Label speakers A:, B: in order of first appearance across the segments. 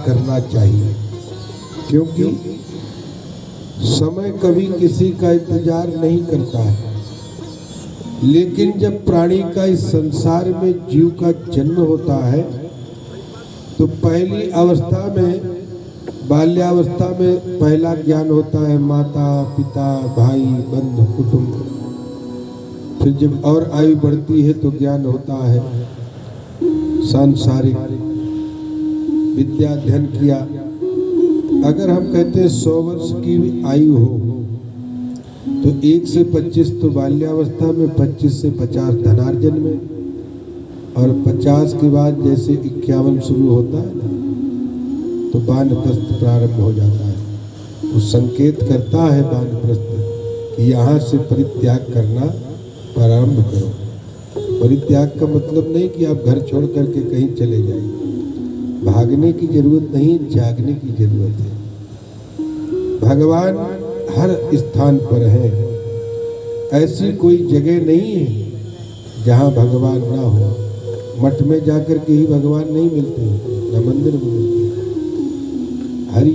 A: करना चाहिए, क्योंकि समय कभी किसी का इंतजार नहीं करता है। लेकिन जब प्राणी का इस संसार में जीव का जन्म होता है तो पहली अवस्था में, बाल्यावस्था में पहला ज्ञान होता है माता पिता भाई बंधु कुटुंब। फिर जब और आयु बढ़ती है तो ज्ञान होता है सांसारिक विद्या अध्ययन किया। अगर हम कहते हैं 100 वर्ष की आयु हो तो 1 से 25 तो बाल्यावस्था में, 25 से 50 धनार्जन में, और 50 के बाद जैसे 51 शुरू होता है ना तो वानप्रस्थ प्रारंभ हो जाता है। वो संकेत करता है वानप्रस्थ कि यहाँ से परित्याग करना प्रारंभ करो। परित्याग का मतलब नहीं कि आप घर छोड़ करके कहीं चले जाइए, भागने की जरूरत नहीं, जागने की जरूरत है। भगवान हर स्थान पर है, ऐसी कोई जगह नहीं है जहाँ भगवान ना हो। मठ में जाकर के ही भगवान नहीं मिलते हैं, न मंदिर में मिलते हैं। हरि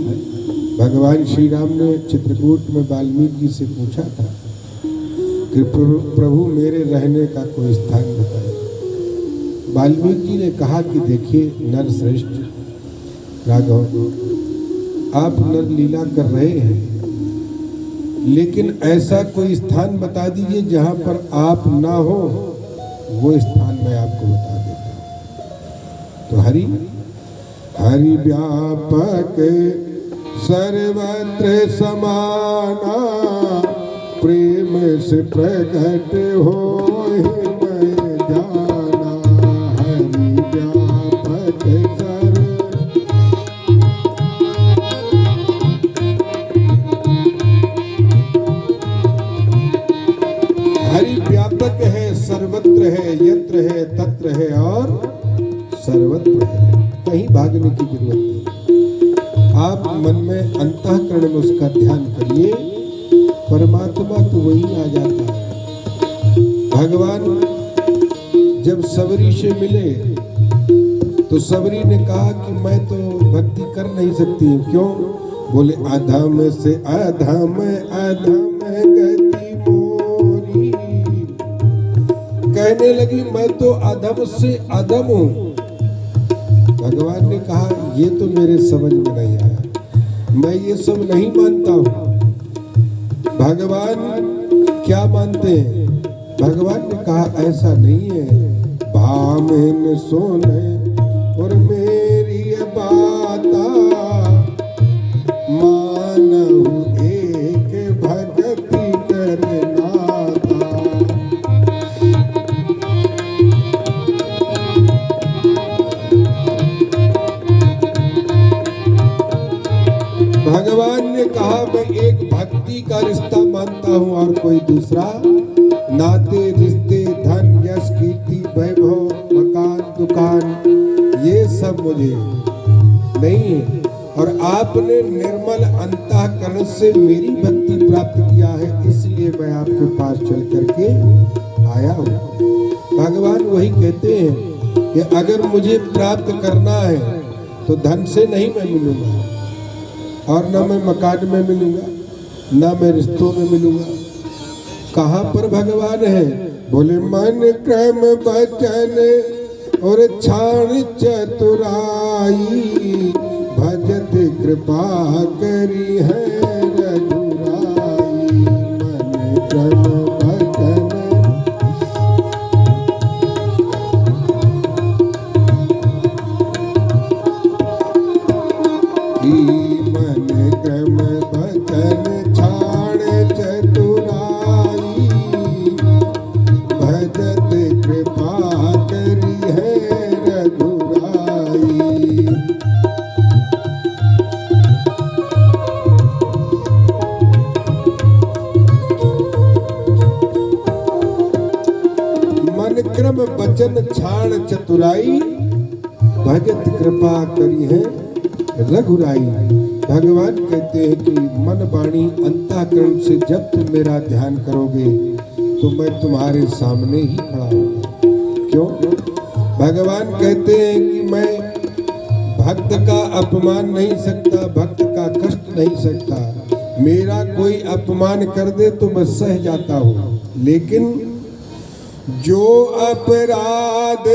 A: भगवान श्री राम ने चित्रकूट में वाल्मीकि से पूछा था कि प्रभु मेरे रहने का कोई स्थान बताए। वाल्मीकि ने कहा कि देखिए नर श्रेष्ठ राघव, आप नर लीला कर रहे हैं, लेकिन ऐसा कोई स्थान बता दीजिए जहां पर आप ना हो, वो स्थान मैं आपको बता देता हूं। तो हरि हरि व्यापक सर्वत्र समाना, प्रेम से प्रकट हो मैं जाना। हरि व्यापक हरि व्यापक है, सर्वत्र है, यत्र है तत्र है और सर्वत्र है। कहीं भागने की जरूरत नहीं। आप मन में अंतःकरण में उसका ध्यान करिए, परमात्मा तो वही आ जाता है। भगवान जब सबरी से मिले तो सबरी ने कहा कि मैं तो भक्ति कर नहीं सकती हूँ। क्यों? बोले अधम से अधम अधम गति मोरी। कहने लगी मैं तो अधम से अधम हूँ। भगवान ने कहा ये तो मेरे समझ में नहीं आया, मैं ये सब नहीं मानता हूँ। भगवान क्या मानते हैं? भगवान ने कहा ऐसा नहीं है, भामिन सोने और मेरी बाता, मानहु एक भक्ति करनाता। भगवान ने कहा मैं एक भक्ति का रिश्ता मानता हूँ और कोई दूसरा। नाते रिश्ते धन यश कीर्ति वैभव मकान दुकान ये सब मुझे नहीं है। और आपने निर्मल अंतःकरण से मेरी भक्ति प्राप्त किया है, इसलिए मैं आपके पास चल करके आया हूँ। भगवान वही कहते हैं कि अगर मुझे प्राप्त करना है तो धन से नहीं मैं मिलूंगा, और न मैं मकान में मिलूंगा, न मैं रिश्तों में मिलूंगा। कहाँ पर भगवान है? बोले मन क्रम वचन और छाण चतुराई, भजत कृपा करी है रघुराई। मन क्रम वचन वचन छाण चतुराई, भजत कृपा करी है रघुराई। भगवान कहते हैं कि मन वाणी अंतःकरण से जब तुम मेरा ध्यान करोगे तो मैं तुम्हारे सामने ही खड़ा होगा। क्यों? भगवान कहते हैं कि मैं भक्त का अपमान नहीं सकता, भक्त का कष्ट नहीं सकता। मेरा कोई अपमान कर दे तो मैं सह जाता हूँ, लेकिन जो अपराध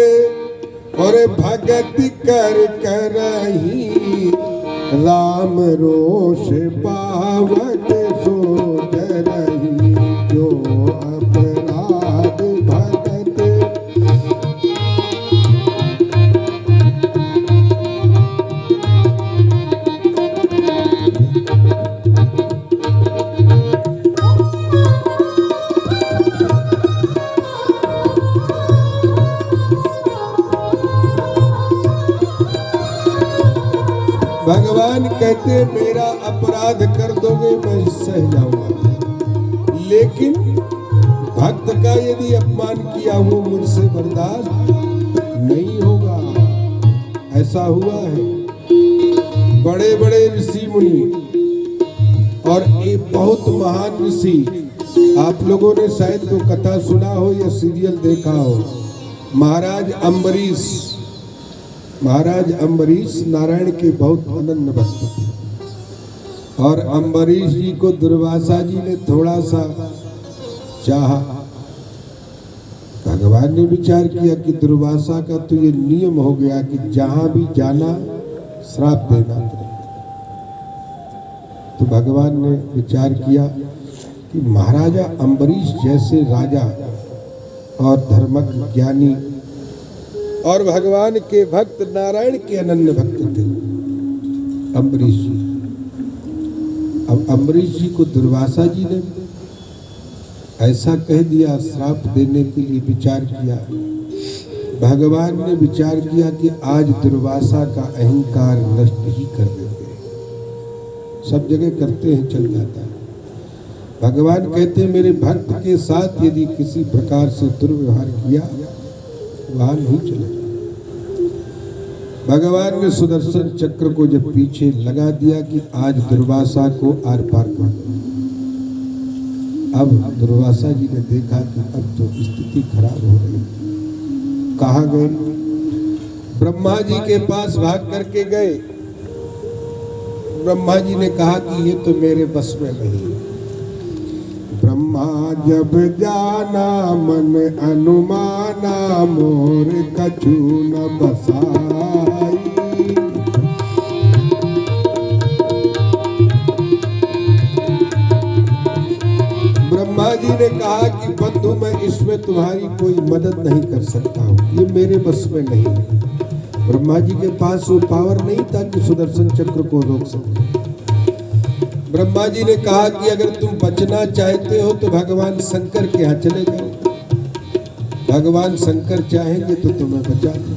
A: और भगत कर करही, राम रोष पावत सो डरही। जो अपराध भगत भगवान कहते मेरा अपराध कर दोगे मैं सह जाऊंगा, लेकिन भक्त का यदि अपमान किया वो मुझसे बर्दाश्त नहीं होगा। ऐसा हुआ है। बड़े बड़े ऋषि मुनि और एक बहुत महान ऋषि, आप लोगों ने शायद तो कथा सुना हो या सीरियल देखा हो। महाराज अम्बरीश नारायण के बहुत अनन्य भक्त थे, और अम्बरीश जी को दुर्वासा जी ने थोड़ा सा चाहा। भगवान ने विचार किया कि दुर्वासा का तो ये नियम हो गया कि जहां भी जाना श्राप देना। तो भगवान ने विचार किया कि महाराजा अम्बरीश जैसे राजा और धर्मज्ञ ज्ञानी और भगवान के भक्त, नारायण के अनन्य भक्त थे अम्बरीश जी। अब अम्बरीश जी को दुर्वासा जी ने ऐसा कह दिया, श्राप देने के लिए विचार किया। भगवान ने विचार किया कि आज दुर्वासा का अहंकार नष्ट ही कर देते हैं। सब जगह करते हैं, चल जाता है। भगवान कहते हैं मेरे भक्त के साथ यदि किसी प्रकार से दुर्व्यवहार किया वहां नहीं चलेगा। भगवान ने सुदर्शन चक्र को जब पीछे लगा दिया कि आज दुर्वासा को आर पार कर दो। अब दुर्वासा जी ने देखा कि अब तो स्थिति खराब हो रही है। कहाँ गए? ब्रह्मा जी के पास भाग करके गए। ब्रह्मा जी ने कहा कि ये तो मेरे बस में नहीं है। ब्रह्मा जब जाना मन अनुमाना, मोर कछु न बसाई। ब्रह्मा जी ने कहा कि बंधु मैं इसमें तुम्हारी कोई मदद नहीं कर सकता हूँ, ये मेरे बस में नहीं है। ब्रह्मा जी के पास वो पावर नहीं था कि सुदर्शन चक्र को रोक सके। ब्रह्मा जी ने कहा कि अगर तुम बचना चाहते हो तो भगवान शंकर के यहाँ चले जाओ। भगवान शंकर चाहेंगे तो तुम्हें बचा दें।